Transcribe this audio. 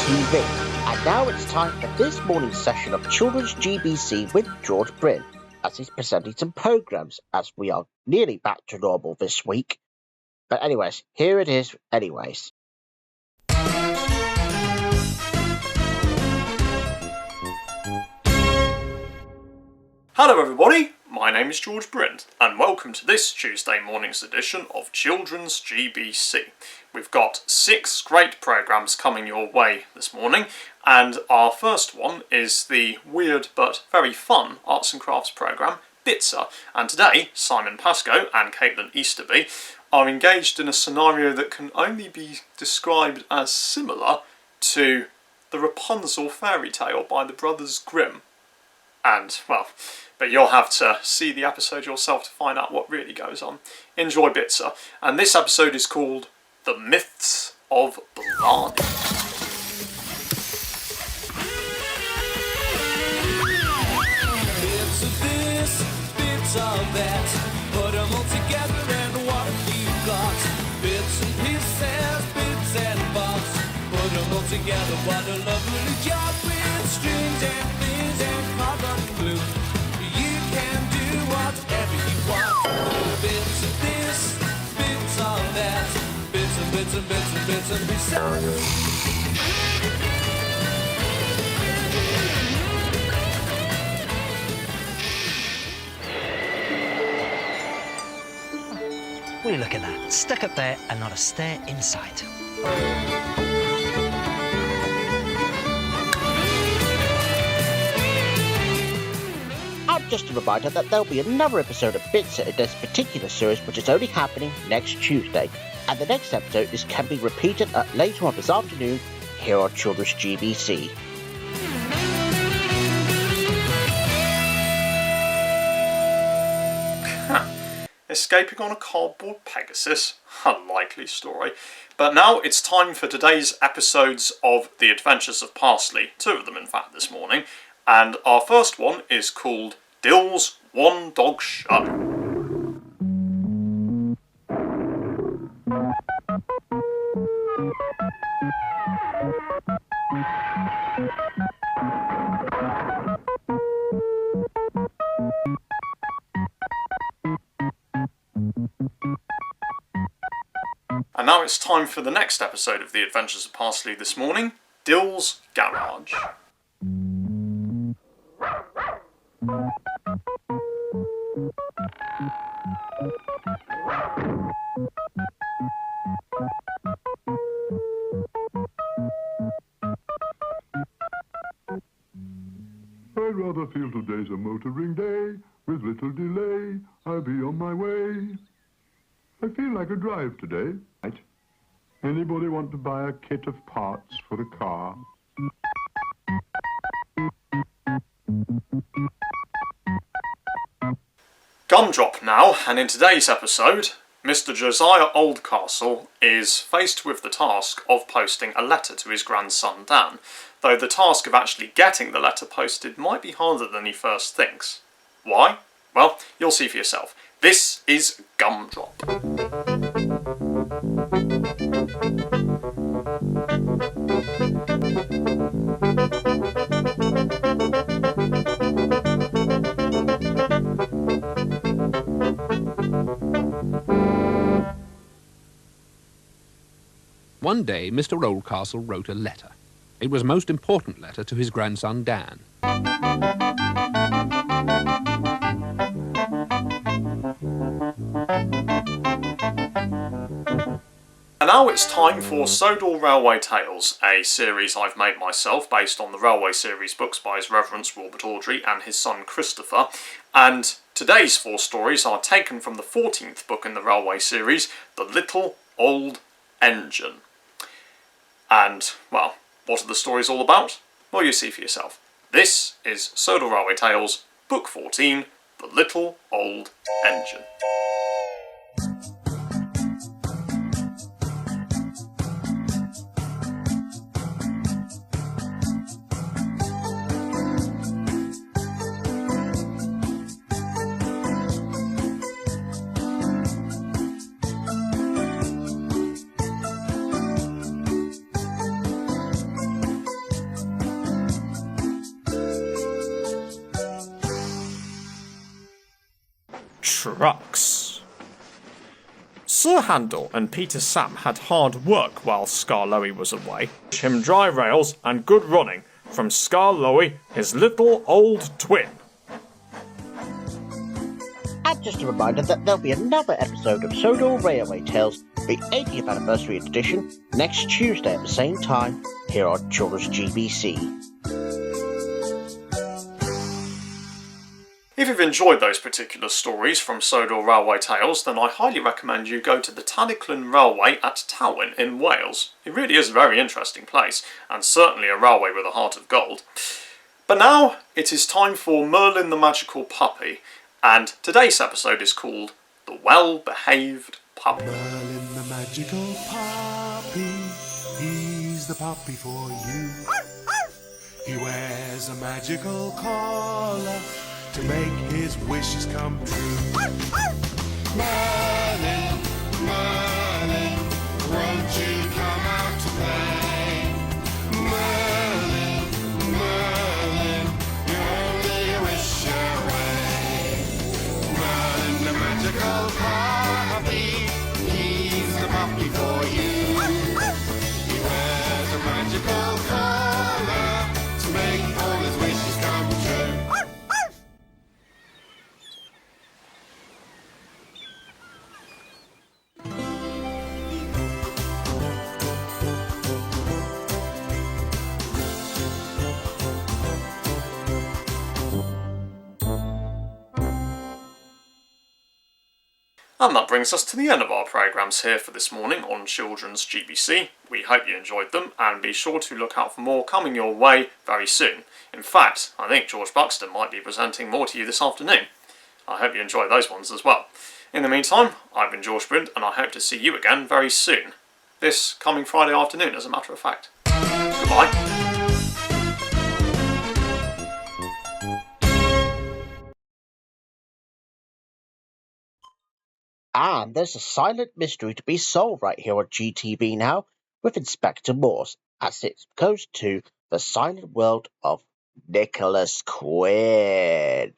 TV. And now it's time for this morning's session of Children's GBC with George Brind, as he's presenting some programmes, as we are nearly back to normal this week. But anyways, here it is anyways. Hello everybody, my name is George Brind, and welcome to this Tuesday morning's edition of Children's GBC. We've got 6 great programmes coming your way this morning, and our first one is the weird but very fun arts and crafts programme, Bitzer. And today, Simon Pascoe and Caitlin Easterby are engaged in a scenario that can only be described as similar to the Rapunzel fairy tale by the Brothers Grimm. And, well, but you'll have to see the episode yourself to find out what really goes on. Enjoy Bitzer. And this episode is called The Myths of Blarney. Bits of this, bits of that, put them all together and what have you got? Bits and pieces, bits and bobs, put them all together, what a lovely job with strings and things and carbon glue. You can do whatever you want. Bits of this, bits of that, bits and bits and bits and bits and pieces. Will you look at that? Stuck up there and not a stair in sight. And just a reminder that there'll be another episode of Bitzer in this particular series, which is only happening next Tuesday. And the next episode can be repeated later on this afternoon here on Children's GBC. Escaping on a cardboard Pegasus? Unlikely story. But now it's time for today's episodes of The Adventures of Parsley. 2 of them, in fact, this morning. And our first one is called Dill's One Dog Show. And now it's time for the next episode of The Adventures of Parsley this morning, Dill's Garage. I'd rather feel today's a motoring day. With little delay, I'll be on my way. I feel like a drive today. Right. Anybody want to buy a kit of parts for a car? Gumdrop now, and in today's episode, Mr. Josiah Oldcastle is faced with the task of posting a letter to his grandson Dan, though the task of actually getting the letter posted might be harder than he first thinks. Why? Well, you'll see for yourself. This is Gumdrop. One day, Mr. Oldcastle wrote a letter. It was a most important letter to his grandson Dan. And now it's time for Sodor Railway Tales, a series I've made myself based on the Railway series books by His Reverence Robert Audrey and his son Christopher. And today's 4 stories are taken from the 14th book in the Railway series, The Little Old Engine. And, well, what are the stories all about? Well, you see for yourself. This is Sodor Railway Tales, Book 14, The Little Old Engine. trucks. Sir Handel and Peter Sam had hard work while Skarloey was away. Him dry rails and good running from Skarloey, his little old twin. And just a reminder that there'll be another episode of Sodor Railway Tales, the 80th anniversary edition, next Tuesday at the same time here on Children's GBC. If you've enjoyed those particular stories from Sodor Railway Tales, then I highly recommend you go to the Tanniclin Railway at Tywyn in Wales. It really is a very interesting place, and certainly a railway with a heart of gold. But now it is time for Merlin the Magical Puppy, and today's episode is called The Well-Behaved Puppy. Merlin the magical puppy, he's the puppy for you. He wears a magical collar to make his wishes come true. Merlin, Merlin, won't you come out to play? Merlin, Merlin, you're only a wish away. Merlin the magical puppy, he's the puppy for you. He wears a magical collar to make all his wishes come true. And that brings us to the end of our programmes here for this morning on Children's GBC. We hope you enjoyed them, and be sure to look out for more coming your way very soon. In fact, I think George Buxton might be presenting more to you this afternoon. I hope you enjoy those ones as well. In the meantime, I've been George Brind, and I hope to see you again very soon. This coming Friday afternoon, as a matter of fact. Goodbye. And there's a silent mystery to be solved right here on GTV now with Inspector Morse as it goes to the silent world of Nicholas Quinn.